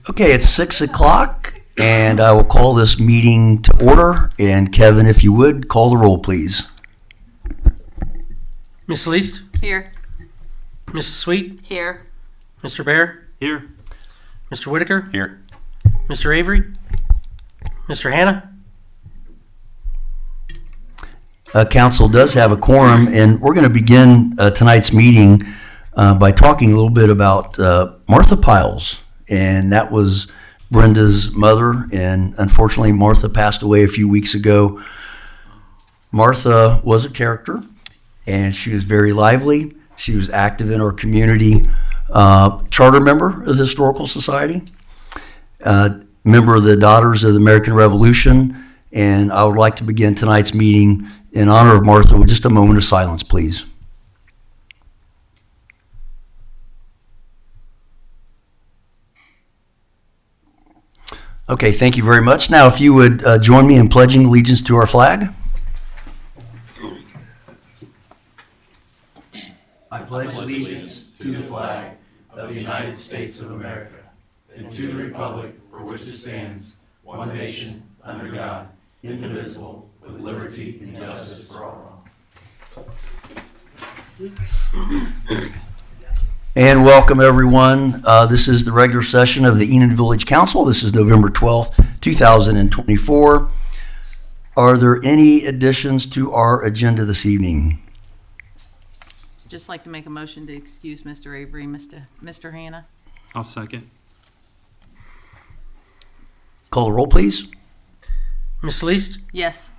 Okay, it's 6 o'clock, and I will call this meeting to order. And Kevin, if you would, call the roll, please. Miss Least? Here. Mrs. Sweet? Here. Mr. Bear? Here. Mr. Whitaker? Here. Mr. Avery? Mr. Hanna? Council does have a quorum, and we're going to begin tonight's meeting by talking a little bit about Martha Piles. And that was Brenda's mother, and unfortunately Martha passed away a few weeks ago. Martha was a character, and she was very lively. She was active in our community, charter member of the Historical Society, member of the Daughters of the American Revolution, and I would like to begin tonight's meeting in honor of Martha with just a moment of silence, please. Okay, thank you very much. Now, if you would join me in pledging allegiance to our flag. I pledge allegiance to the flag of the United States of America and to the republic for which it stands, one nation, under God, indivisible, with liberty and justice for all. And welcome, everyone. This is the regular session of the Enon Village Council. This is November 12th, 2024. Are there any additions to our agenda this evening? Just like to make a motion to excuse Mr. Avery, Mr. Hanna. I'll second. Call the roll, please. Miss Least? Yes.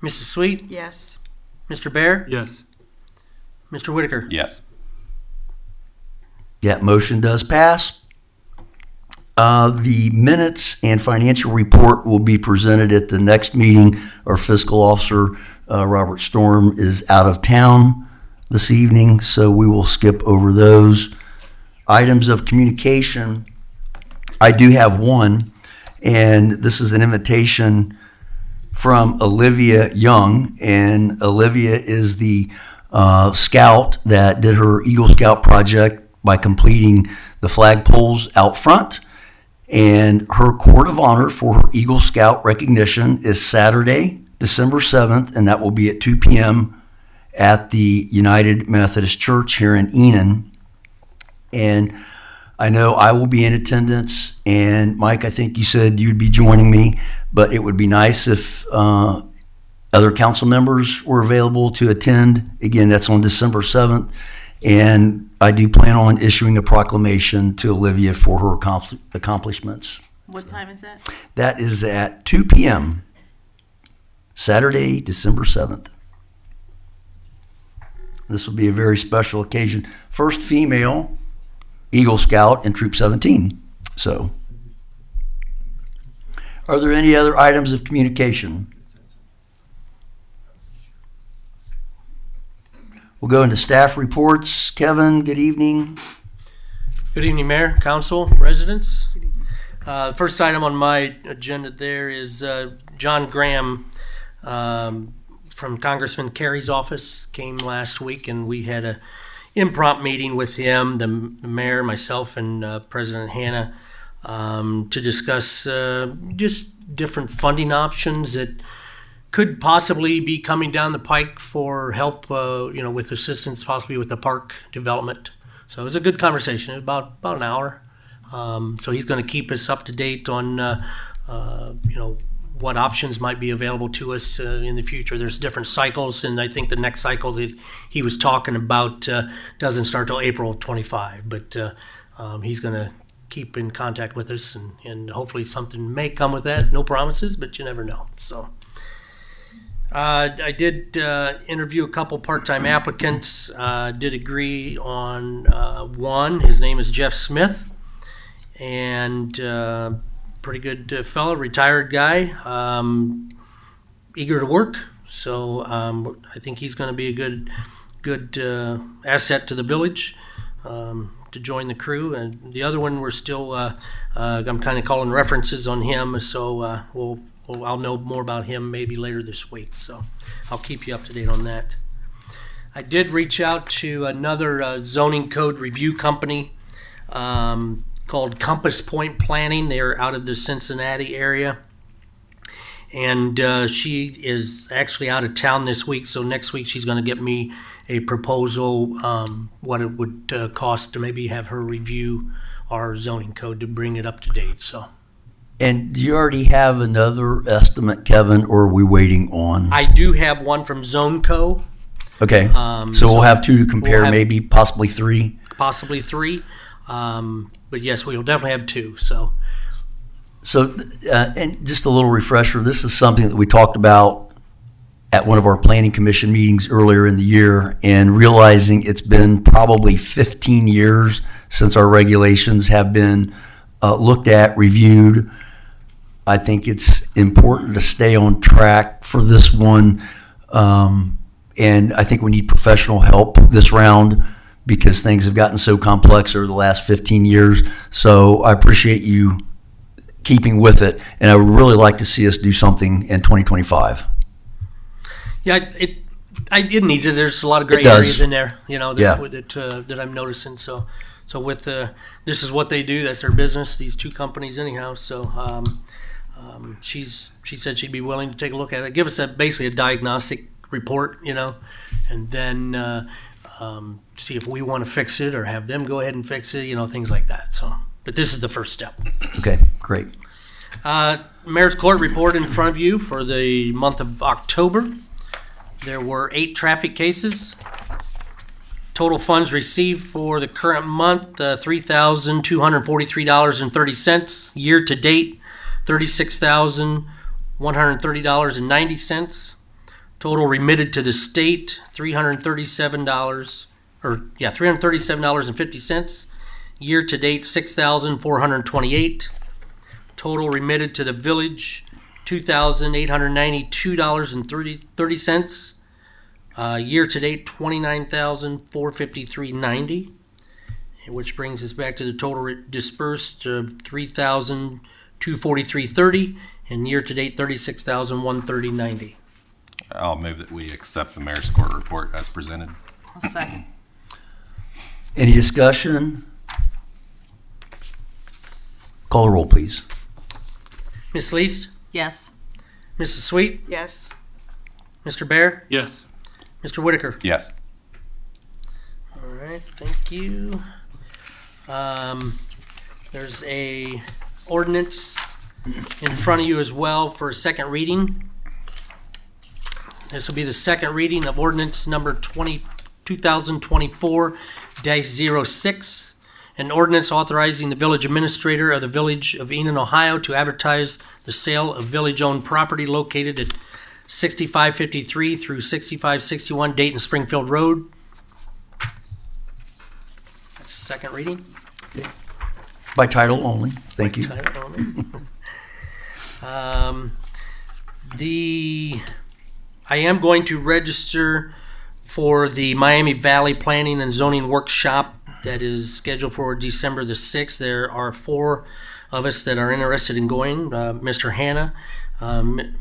Mrs. Sweet? Yes. Mr. Bear? Yes. Mr. Whitaker? Yes. That motion does pass. The minutes and financial report will be presented at the next meeting. Our fiscal officer, Robert Storm, is out of town this evening, so we will skip over those. Items of communication, I do have one, and this is an invitation from Olivia Young, and Olivia is the scout that did her Eagle Scout project by completing the flagpoles out front. And her court of honor for her Eagle Scout recognition is Saturday, December 7th, and that will be at 2 p.m. at the United Methodist Church here in Enon. And I know I will be in attendance, and Mike, I think you said you'd be joining me, but it would be nice if other council members were available to attend. Again, that's on December 7th. And I do plan on issuing a proclamation to Olivia for her accomplishments. What time is that? That is at 2 p.m. Saturday, December 7th. This will be a very special occasion. First female Eagle Scout in Troop 17. So, are there any other items of communication? We'll go into staff reports. Kevin, good evening. Good evening, Mayor, Council, residents. The first item on my agenda there is John Graham from Congressman Kerry's office came last week, and we had a impromptu meeting with him, the mayor, myself, and President Hanna to discuss just different funding options that could possibly be coming down the pike for help, with assistance, possibly with the park development. So it was a good conversation, about an hour. So he's going to keep us up to date on, what options might be available to us in the future. There's different cycles, and I think the next cycle that he was talking about doesn't start till April 25. But he's going to keep in contact with us, and hopefully something may come with that. No promises, but you never know. So. I did interview a couple part-time applicants, did agree on one. His name is Jeff Smith, and pretty good fellow, retired guy, eager to work. So I think he's going to be a good asset to the village to join the crew. And the other one, we're still, I'm kind of calling references on him, so I'll know more about him maybe later this week. So I'll keep you up to date on that. I did reach out to another zoning code review company called Compass Point Planning. They're out of the Cincinnati area. And she is actually out of town this week, so next week she's going to get me a proposal, what it would cost to maybe have her review our zoning code to bring it up to date. So And do you already have another estimate, Kevin, or are we waiting on? I do have one from ZoneCo, Okay, so so we'll have two to compare, we'll have- maybe possibly three. possibly three, but yes, we will definitely have two. So So, and just a little refresher, this is something that we talked about at one of our planning commission meetings earlier in the year, and realizing it's been probably 15 years since our regulations have been looked at, reviewed. I think it's important to stay on track for this one, and I think we need professional help this round because things have gotten so complex over the last 15 years. So I appreciate you keeping with it, and I would really like to see us do something in 2025. yeah, it needs it. There's a lot of gray It does. areas in there, you know, that Yeah. that I'm noticing. So with this is what they do. That's their business. These two companies, anyhow. So she said she'd be willing to take a look at it, give us basically a diagnostic report, you know, and then see if we want to fix it or have them go ahead and fix it, you know, things like that. So, but this is the first step. Okay, great. Mayor's Court report in front of you for the month of October. There were 8 traffic cases. Total funds received for the current month, $3,243.30. Year to date, $36,130.90. Total remitted to the state, $337.50. Year to date, $6,428. Total remitted to the village, $2,892.30. Year to date, $29,453.90, which brings us back to the total dispersed of $3,243.30, and year to date, $36,130.90. I'll move that we accept the mayor's court report as presented. I'll second. Any discussion? Call the roll, please. Ms. Least, Yes. Mrs. Sweet, Yes. Mr. Bear, Yes. Mr. Whitaker. Yes. All right, thank you. There's a ordinance in front of you as well for a second reading. This will be the second reading of ordinance number 2024-06, an ordinance authorizing the village administrator of the village of Enon, Ohio to advertise the sale of village-owned property located at 6553 through 6561 Dayton Springfield Road. That's the second reading. By title only. Thank you. Title only. I am going to register for the Miami Valley Planning and Zoning Workshop that is scheduled for December the 6th. There are 4 of us that are interested in going. Mr. Hanna,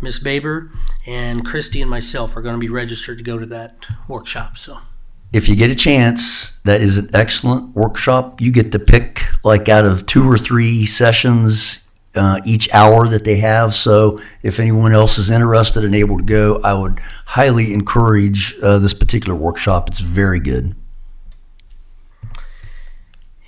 Ms. Baber, and Christy and myself are going to be registered to go to that workshop. So If you get a chance, that is an excellent workshop. You get to pick like out of 2 or 3 sessions each hour that they have. So if anyone else is interested and able to go, I would highly encourage this particular workshop. It's very good.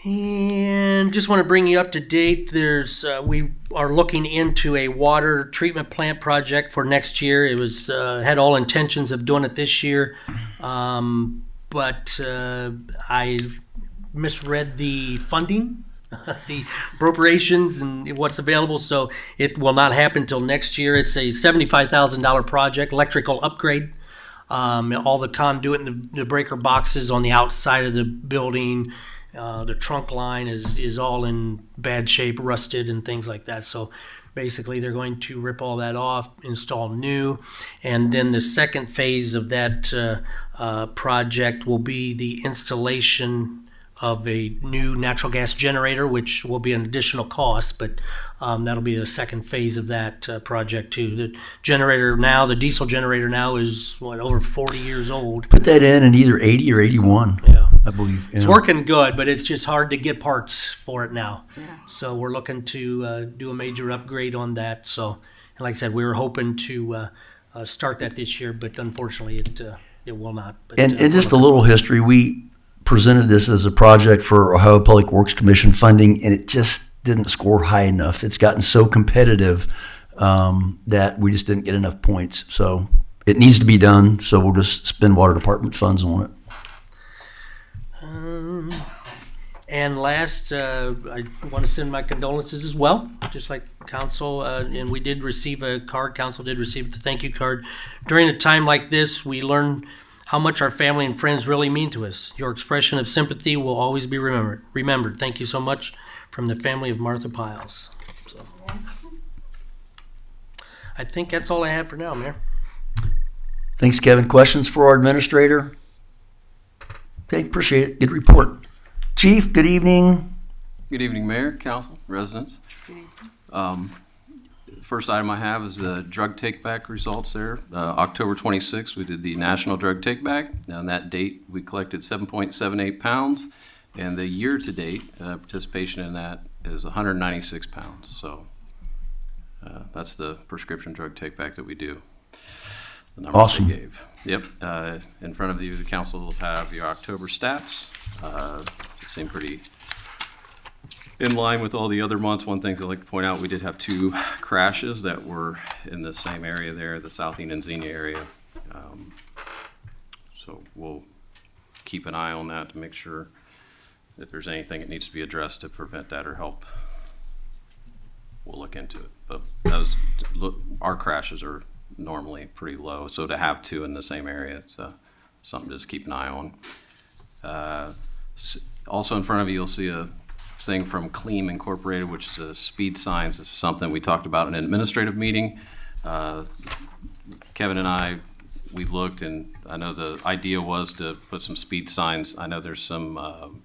And just want to bring you up to date. There's we are looking into a water treatment plant project for next year. It was had all intentions of doing it this year, but I misread the funding, the appropriations, and what's available. So it will not happen until next year. It's a $75,000 project, electrical upgrade. All the conduit and the breaker boxes on the outside of the building. The trunk line is all in bad shape, rusted and things like that. So basically they're going to rip all that off, install new, and then the second phase of that project will be the installation of a new natural gas generator, which will be an additional cost, but that'll be the second phase of that project too. The generator now, the diesel generator now is over 40 years old. Put that in either 80 or 81, Yeah. I believe. It's Yeah. working good, but it's just hard to get parts for it now. So we're looking to do a major upgrade on that. So, and like I said, we were hoping to start that this year, but unfortunately it will not. But, And just a little history, we presented this as a project for Ohio Public Works Commission funding, and it just didn't score high enough. It's gotten so competitive that we just didn't get enough points. So it needs to be done, so we'll just spend water department funds on it. And last, I want to send my condolences as well, just like council. And we did receive a card. Council did receive the thank you card. During a time like this, we learn how much our family and friends really mean to us. Your expression of sympathy will always be remembered. Thank you so much from the family of Martha Piles. So, I think that's all I have for now, Mayor. Thanks, Kevin. Questions for our administrator? Okay, appreciate it. Good report. Chief, good evening. Good evening, Mayor, Council, residents. First item I have is the drug take-back results there. October 26th, we did the National Drug Take-Back. Now, on that date, we collected 7.78 pounds, and the year-to-date participation in that is 196 pounds. So that's the prescription drug take-back that we do. The numbers Awesome. they gave. Yep. In front of you, the council will have your October stats. Seem pretty in line with all the other months. One thing I'd like to point out, we did have 2 crashes that were in the same area there, the South Enon Xenia area. So we'll keep an eye on that to make sure if there's anything that needs to be addressed to prevent that or help. We'll look into it. But our crashes are normally pretty low, so to have 2 in the same area, it's something to just keep an eye on. Also in front of you, you'll see a thing from Cleam Incorporated, which is a speed signs. This is something we talked about in an administrative meeting. Kevin and I, we looked, and I know the idea was to put some speed signs. I know there's some,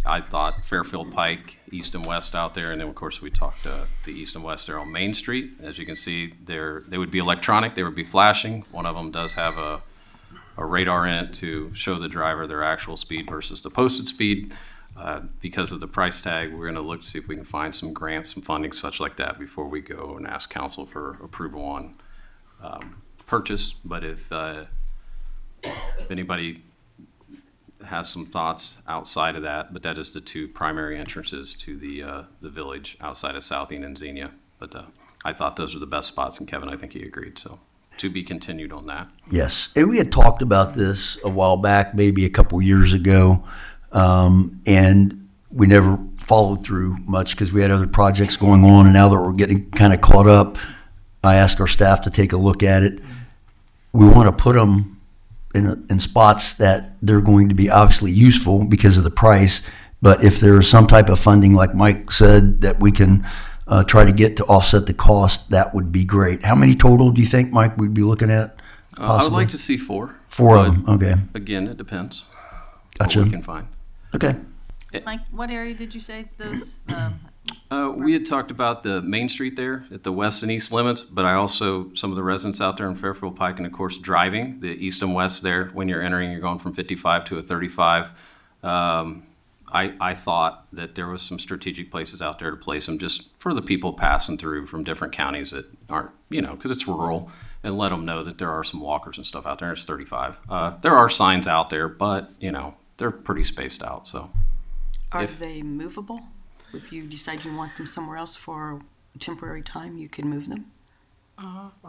I thought Fairfield Pike, east and west out there, and then of course we talked the east and west there on Main Street. As you can see, they would be electronic, they would be flashing. One of them does have a radar in it to show the driver their actual speed versus the posted speed. Because of the price tag, we're going to look to see if we can find some grants, some funding, such like that, before we go and ask council for approval on purchase. But if anybody has some thoughts outside of that, but that is the 2 primary entrances to the village outside of South Enon and Xenia. But I thought those were the best spots, and Kevin, I think he agreed. So to be continued on that. Yes, and we had talked about this a while back, maybe a couple years ago, and we never followed through much because we had other projects going on, and now that we're getting kind of caught up, I asked our staff to take a look at it. We want to put them in spots that they're going to be obviously useful because of the price, but if there is some type of funding, like Mike said, that we can try to get to offset the cost, that would be great. How many total do you think, Mike, we'd be looking at? I would like to see 4. 4 of but them, okay. Again, it depends. Gotcha. What we can find. Okay. Mike, what area did you say those? We had talked about the Main Street there at the west and east limits, but I also, some of the residents out there in Fairfield Pike, and of course driving the east and west there, when you're entering, you're going from 55 to a 35. I thought that there was some strategic places out there to place them just for the people passing through from different counties that aren't, because it's rural, and let them know that there are some walkers and stuff out there. It's 35. There are signs out there, but, they're pretty spaced out, so. Are they movable? If you decide you want them somewhere else for a temporary time, you can move them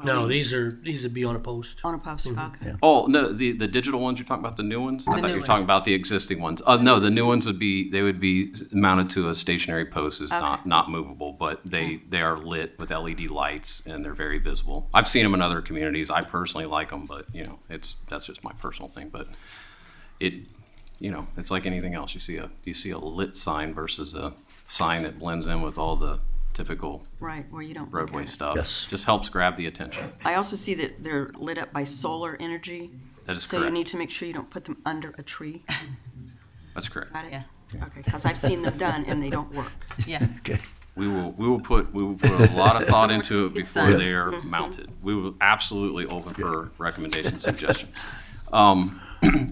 No, these would be on a post. on a post? Okay. Yeah. Oh, no, the digital ones, you're talking about the new ones? I thought you new were ones. talking about the existing ones. No, the new ones would be mounted to a stationary post, is Okay. not movable, but they are lit with LED lights and they're very visible. I've seen them in other communities. I personally like them, but, that's just my personal thing. But it's like anything else. You see a lit sign versus a sign that blends in with all the typical Right, where you don't look roadway at it. stuff. Yes. Just helps grab the attention. I also see that they're lit up by solar energy. That is So you correct. need to make sure you don't put them under a tree. That's correct. Got it? Yeah. Okay, because I've seen them done and they don't work. Yeah. Okay. We will put a lot of thought into it It's before done. they are mounted. We will absolutely open for recommendations, suggestions. And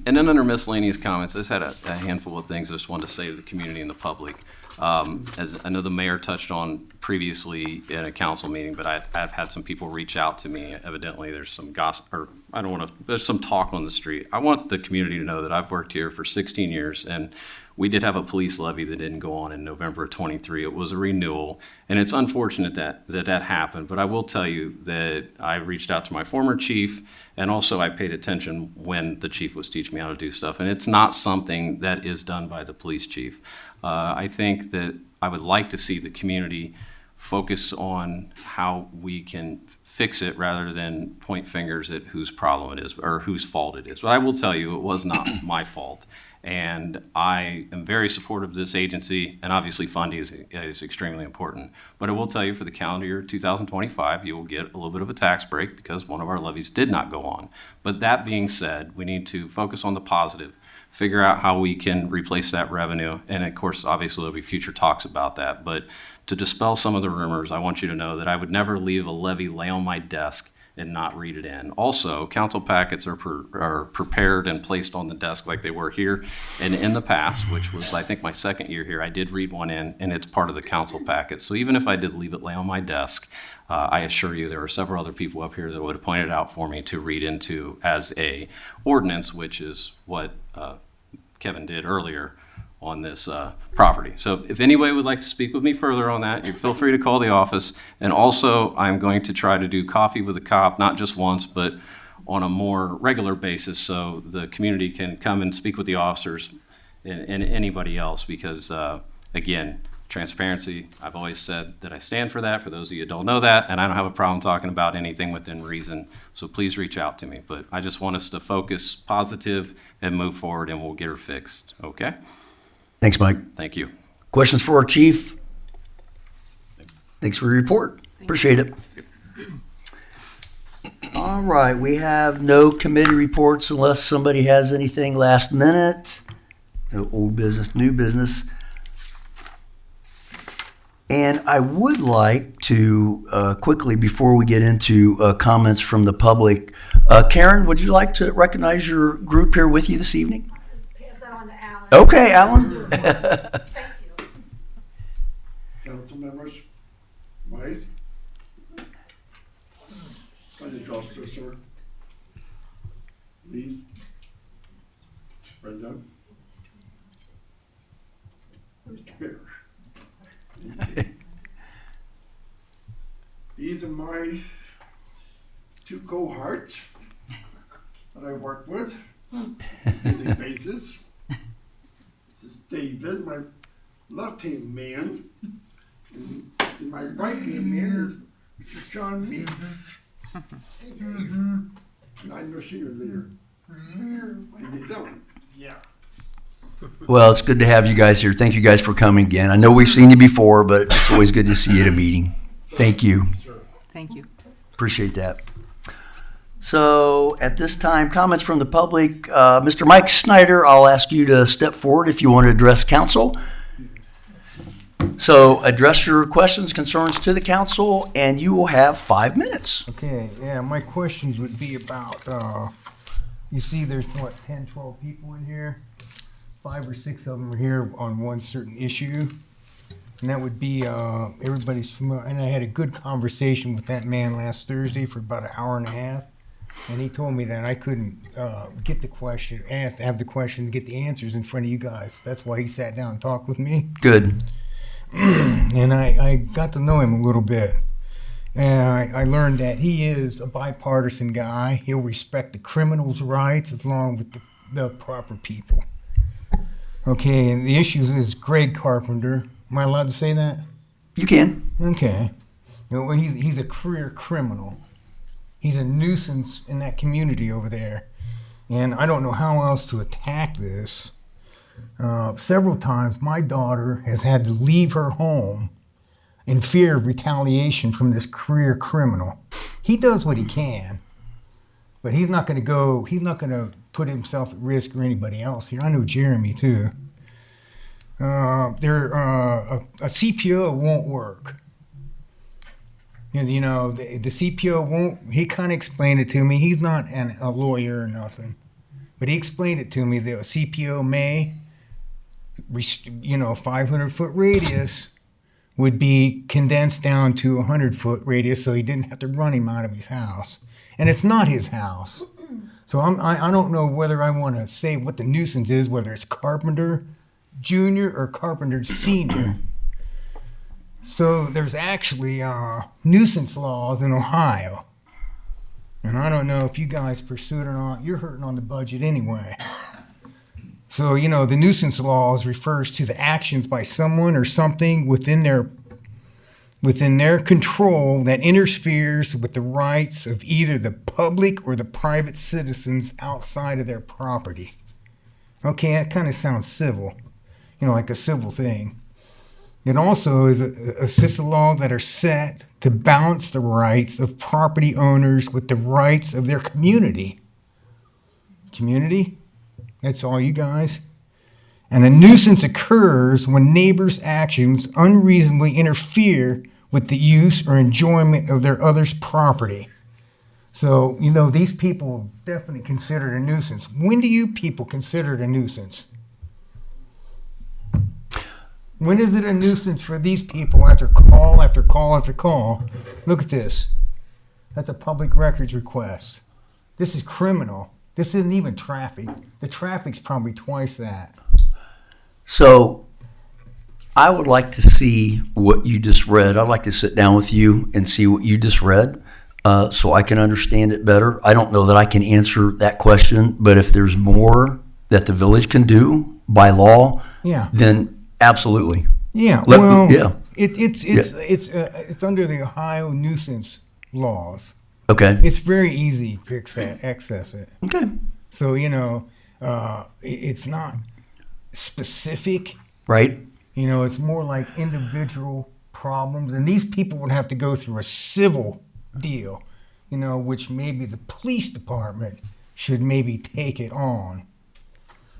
then under miscellaneous comments, I just had a handful of things I just wanted to say to the community and the public. As I know the mayor touched on previously in a council meeting, but I've had some people reach out to me. Evidently, there's some gossip, or I don't want to, there's some talk on the street. I want the community to know that I've worked here for 16 years, and we did have a police levy that didn't go on in November of '23. It was a renewal, and it's unfortunate that happened. But I will tell you that I reached out to my former chief, and also I paid attention when the chief was teaching me how to do stuff. And it's not something that is done by the police chief. I think that I would like to see the community focus on how we can fix it rather than point fingers at whose problem it is or whose fault it is. But I will tell you, it was not my fault. And I am very supportive of this agency, and obviously funding is extremely important. But I will tell you, for the calendar year 2025, you will get a little bit of a tax break because one of our levies did not go on. But that being said, we need to focus on the positive, figure out how we can replace that revenue. And of course, obviously, there'll be future talks about that. But to dispel some of the rumors, I want you to know that I would never leave a levy lay on my desk and not read it in. Also, council packets are prepared and placed on the desk like they were here. And in the past, which was, I think, my second year here, I did read one in, and it's part of the council packet. So even if I did leave it lay on my desk, I assure you there are several other people up here that would have pointed out for me to read into as a ordinance, which is what Kevin did earlier on this property. So if anybody would like to speak with me further on that, you feel free to call the office. And also, I'm going to try to do coffee with a cop, not just once, but on a more regular basis, so the community can come and speak with the officers and anybody else, because again, transparency, I've always said that I stand for that, for those of you who don't know that, and I don't have a problem talking about anything within reason, so please reach out to me. But I just want us to focus positive and move forward, and we'll get her fixed, okay? Thanks, Mike. Thank you. Questions for our chief? Thanks for your report. Appreciate it. All right, we have no committee reports unless somebody has anything last minute. No old business, new business. And I would like to quickly, before we get into comments from the public, Karen, would you like to recognize your group here with you this evening? Pass that on to Alan. Okay, Alan. Thank you. Council members, Mike, Financial Officer, sir, Lise, Brenda, Mr. Bear. These are my two cohorts that I work with on a daily basis. This is David, my left-hand man, and my right-hand man is Mr. John Meeks. And I'm their senior leader. And they don't. Well, it's good to have you guys here. Thank you guys for coming again. I know we've seen you before, but it's always good to see you at a meeting. Thank you. Thank you. Appreciate that. So at this time, comments from the public. Mr. Mike Snyder, I'll ask you to step forward if you want to address council. So address your questions, concerns to the council, and you will have 5 minutes. Okay, yeah, my questions would be about, you see there's what, 10, 12 people in here? 5 or 6 of them are here on one certain issue. And that would be, everybody's familiar, and I had a good conversation with that man last Thursday for about an hour and a half. And he told me that I couldn't get the question, have the questions, get the answers in front of you guys. That's why he sat down and talked with me. Good. And I got to know him a little bit. And I learned that he is a bipartisan guy. He'll respect the criminals' rights as long with the proper people. Okay, and the issue is Greg Carpenter. Am I allowed to say that? You can. Okay. You know, he's a career criminal. He's a nuisance in that community over there. And I don't know how else to attack this. Several times my daughter has had to leave her home in fear of retaliation from this career criminal. He does what he can, but he's not going to put himself at risk or anybody else here. I know Jeremy too. a CPO won't work. You know, the CPO won't. He kind of explained it to me. He's not a lawyer or nothing, but he explained it to me that a CPO may, 500-foot radius would be condensed down to a 100-foot radius, so he didn't have to run him out of his house. And it's not his house, so I don't know whether I want to say what the nuisance is, whether it's Carpenter Junior or Carpenter Senior. So there's actually nuisance laws in Ohio. And I don't know if you guys pursue it or not. You're hurting on the budget anyway. So, the nuisance laws refers to the actions by someone or something within their control that interferes with the rights of either the public or the private citizens outside of their property. Okay, that kind of sounds civil, like a civil thing. It also is a system of laws that are set to balance the rights of property owners with the rights of their community. Community? That's all you guys? And a nuisance occurs when neighbors' actions unreasonably interfere with the use or enjoyment of their other's property. So, these people definitely considered a nuisance. When do you people consider it a nuisance? When is it a nuisance for these people after call after call after call? Look at this. That's a public records request. This is criminal. This isn't even traffic. The traffic's probably twice that. So I would like to see what you just read. I'd like to sit down with you and see what you just read so I can understand it better. I don't know that I can answer that question, but if there's more that the village can do by law, then absolutely. Yeah, it's under the Ohio nuisance laws. Okay. It's very easy to access it. Okay. So, it's not specific. Right. It's more like individual problems. And these people would have to go through a civil deal, which maybe the police department should maybe take it on.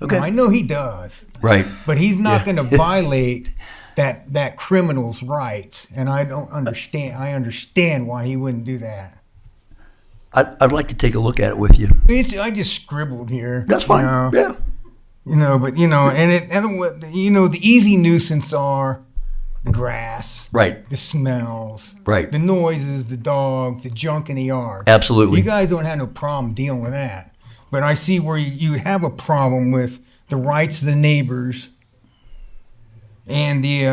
Okay. I know he does. Right. But he's not going to violate that criminal's rights. And I don't understand. I understand why he wouldn't do that. I'd like to take a look at it with you. I just scribbled here. That's fine. Yeah. The easy nuisance are the grass, Right. the smells, Right. the noises, the dogs, the junk in the yard. Absolutely. You guys don't have no problem dealing with that. But I see where you have a problem with the rights of the neighbors and the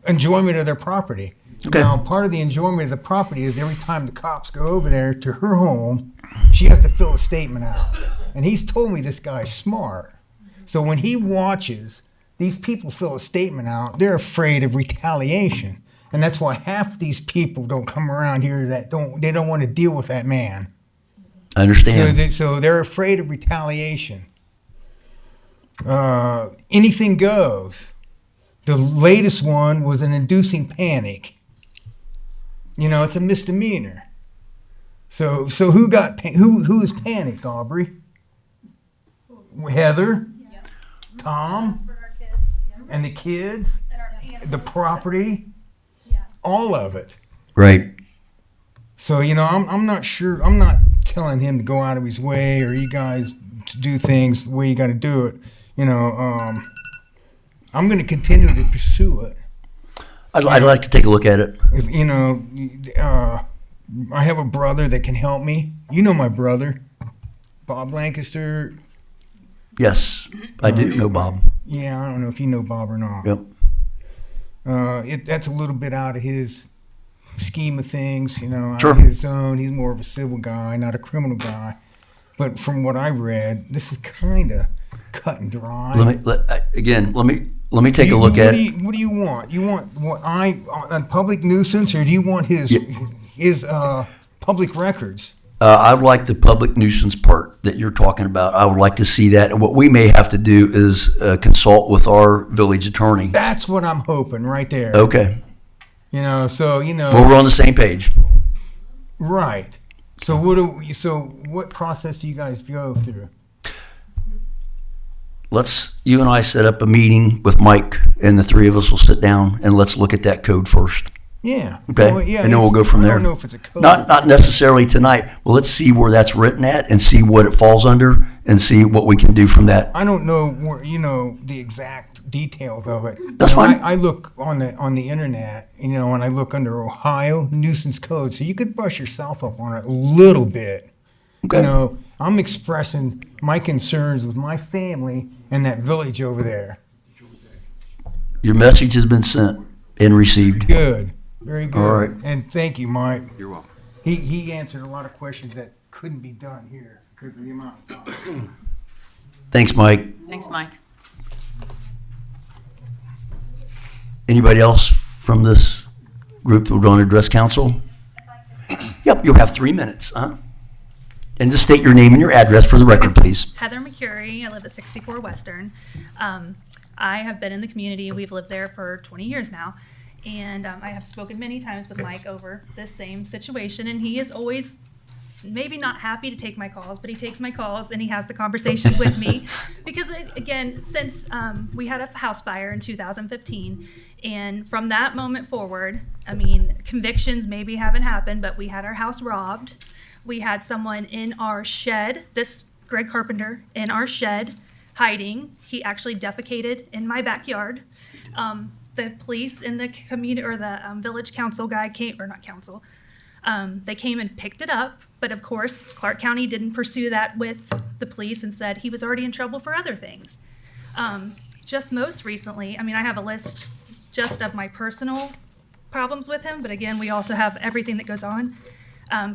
enjoyment of their property. Okay. Now, part of the enjoyment of the property is every time the cops go over there to her home, she has to fill a statement out. And he's told me this guy's smart. So when he watches these people fill a statement out, they're afraid of retaliation. And that's why half these people don't come around here they don't want to deal with that man. I understand. So they're afraid of retaliation. Anything goes. The latest one was an inducing panic. It's a misdemeanor. So who was panicked, Aubrey? Heather, Tom, and the kids, the property, all of it. Right. So I'm not sure. I'm not telling him to go out of his way or you guys to do things the way you got to do it. I'm going to continue to pursue it. I'd like to take a look at it. If, I have a brother that can help me. You know my brother, Bob Lancaster. Yes, I do know Bob. Yeah, I don't know if you know Bob or not. Yep. That's a little bit out of his scheme of things, out Sure. of his zone. He's more of a civil guy, not a criminal guy. But from what I read, this is kind of cut and dry. Let me take a look at it. What do you want? You want a public nuisance, or do you want his public records? I would like the public nuisance part that you're talking about. I would like to see that. And what we may have to do is consult with our village attorney. That's what I'm hoping right there. Okay. Well, Well, we're on the same page. right. So what process do you guys go through? you and I set up a meeting with Mike, and the three of us will sit down and let's look at that code first. Yeah. Okay, Well, yeah, and then we'll go it's- from I there. don't know if it's a code. Not necessarily tonight. Well, let's see where that's written at and see what it falls under and see what we can do from that. I don't know where, the exact details of it. That's You know, fine. I look on the internet, and I look under Ohio nuisance code, so you could brush yourself up on it a little bit. Okay. I'm expressing my concerns with my family and that village over there. Your message has been sent and received. Good, very good. All right. And thank you, Mike. You're welcome. He answered a lot of questions that couldn't be done here because of the amount of time. Thanks, Mike. Thanks, Mike. Anybody else from this group that would want to address council? Yep, you'll have 3 minutes, And just state your name and your address for the record, please. Heather McCurry. I live at 64 Western. I have been in the community. We've lived there for 20 years now. And I have spoken many times with Mike over this same situation. And he is always maybe not happy to take my calls, but he takes my calls and he has the conversations with me. Because, again, since we had a house fire in 2015, and from that moment forward, I mean, convictions maybe haven't happened, but we had our house robbed. We had someone in our shed, this Greg Carpenter, in our shed hiding. He actually defecated in my backyard. The police and the community, or the village council guy came, or not council, they came and picked it up. But of course, Clark County didn't pursue that with the police and said he was already in trouble for other things. Just most recently, I mean, I have a list just of my personal problems with him, but again, we also have everything that goes on.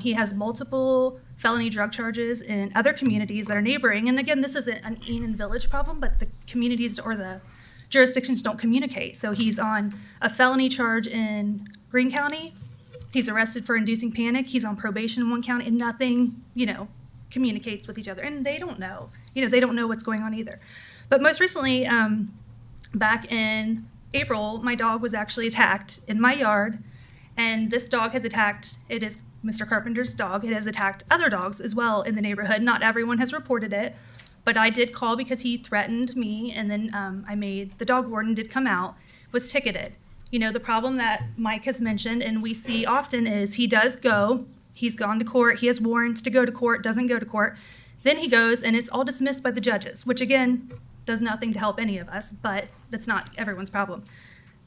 He has multiple felony drug charges in other communities that are neighboring. And again, this isn't an Enon Village problem, but the communities or the jurisdictions don't communicate. So he's on a felony charge in Greene County. He's arrested for inducing panic. He's on probation in one county, and nothing, communicates with each other. And they don't know. They don't know what's going on either. But most recently, back in April, my dog was actually attacked in my yard. And this dog has attacked, it is Mr. Carpenter's dog. It has attacked other dogs as well in the neighborhood. Not everyone has reported it, but I did call because he threatened me, and then the dog warden did come out, was ticketed. The problem that Mike has mentioned, and we see often, is he's gone to court, he has warrants to go to court, doesn't go to court. Then he goes, and it's all dismissed by the judges, which again, does nothing to help any of us, but that's not everyone's problem.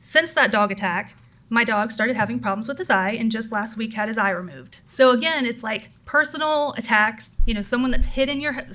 Since that dog attack, my dog started having problems with his eye, and just last week had his eye removed. So again, it's like personal attacks, someone that's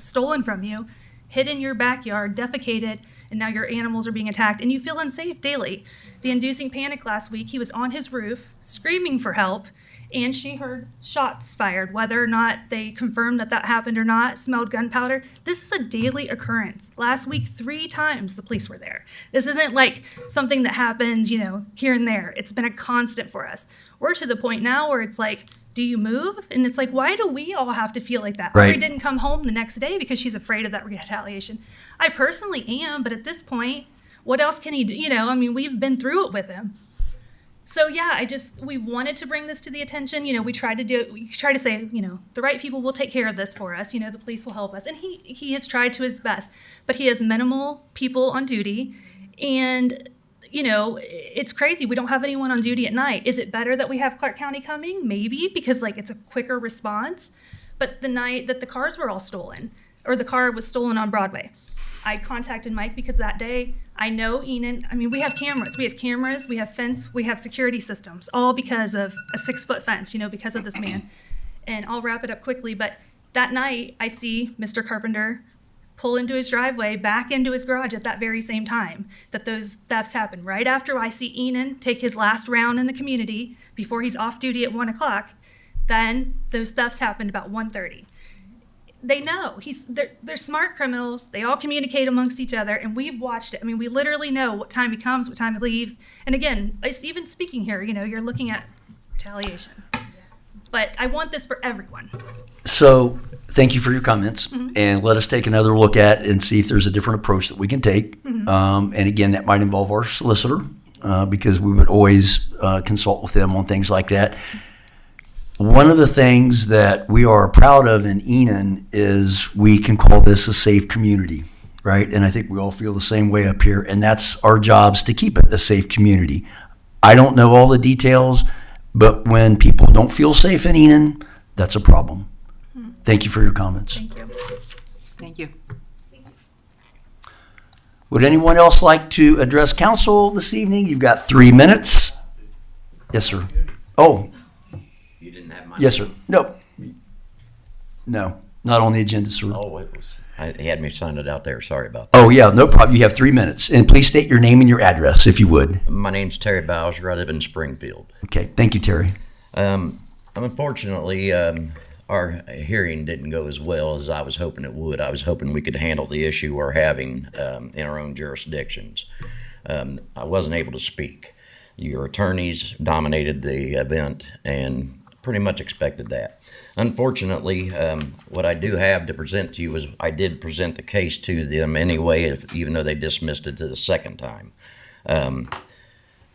stolen from you, hid in your backyard, defecated, and now your animals are being attacked, and you feel unsafe daily. The inducing panic last week, he was on his roof screaming for help, and she heard shots fired. Whether or not they confirmed that happened or not, smelled gunpowder. This is a daily occurrence. Last week, 3 times the police were there. This isn't like something that happens, here and there. It's been a constant for us. We're to the point now where it's like, do you move? And it's like, why do we all have to feel like that? Right. Ari didn't come home the next day because she's afraid of that retaliation. I personally am, but at this point, what else can he do? We've been through it with him. So yeah, we wanted to bring this to the attention. We try to say, the right people will take care of this for us. The police will help us. And he has tried to his best, but he has minimal people on duty. And, it's crazy. We don't have anyone on duty at night. Is it better that we have Clark County coming? Maybe, because it's a quicker response. But the night that the cars were all stolen, or the car was stolen on Broadway, I contacted Mike because that day, I know Enon, we have cameras. We have fence, we have security systems, all because of a 6-foot fence, because of this man. And I'll wrap it up quickly, but that night, I see Mr. Carpenter pull into his driveway, back into his garage at that very same time that those thefts happened. Right after I see Enon take his last round in the community, before he's off duty at 1 o'clock, then those thefts happened about 1:30. They know they're smart criminals. They all communicate amongst each other, and we've watched it. We literally know what time he comes, what time he leaves. And again, even speaking here, you're looking at retaliation. But I want this for everyone. So thank you for your comments, and let us take another look at and see if there's a different approach that we can take. And again, that might involve our solicitor, because we would always consult with them on things like that. One of the things that we are proud of in Enon is we can call this a safe community. right? And I think we all feel the same way up here, and that's our jobs to keep it a safe community. I don't know all the details, but when people don't feel safe in Enon, that's a problem. Thank you for your comments. Thank you. Thank you. Would anyone else like to address council this evening? You've got 3 minutes. Yes, sir. Oh, You didn't have my. yes, sir. No. No, not on the agenda, sir. Oh, it was. He had me sign it out there. Sorry about that. Oh, yeah, no problem. You have 3 minutes. And please state your name and your address, if you would. My name's Terry Bowser. I live in Springfield. Okay, thank you, Terry. Unfortunately, our hearing didn't go as well as I was hoping it would. I was hoping we could handle the issue we're having in our own jurisdictions. I wasn't able to speak. Your attorneys dominated the event and pretty much expected that. Unfortunately, what I do have to present to you is I did present the case to them anyway, even though they dismissed it to the second time.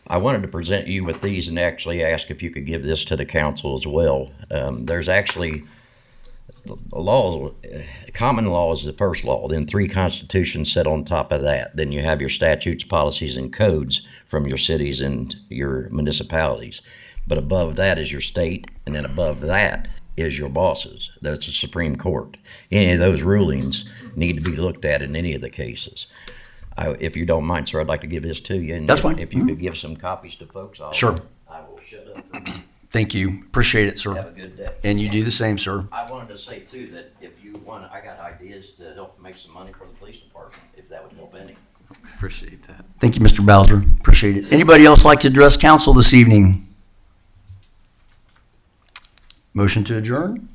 I wanted to present you with these and actually ask if you could give this to the council as well. There's actually laws. Common law is the first law, then 3 constitutions set on top of that. Then you have your statutes, policies, and codes from your cities and your municipalities. But above that is your state, and then above that is your bosses. That's the Supreme Court. Any of those rulings need to be looked at in any of the cases. If you don't mind, sir, I'd like to give this to you. And That's fine. If you could give some copies to folks, Sure. I will shut up for now. Thank you. Appreciate it, Have a sir. good day. And you do the same, sir. I wanted to say too that if you want, I got ideas to help make some money for the police department, if that would help any. Appreciate that. Thank you, Mr. Bowser. Appreciate it. Anybody else like to address council this evening? Motion to adjourn?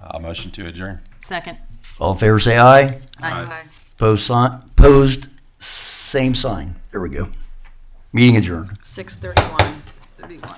I'll motion to adjourn. Second. All in favor, say aye. Aye. Opposed, same sign. There we go. Meeting adjourned. 6:31. 31.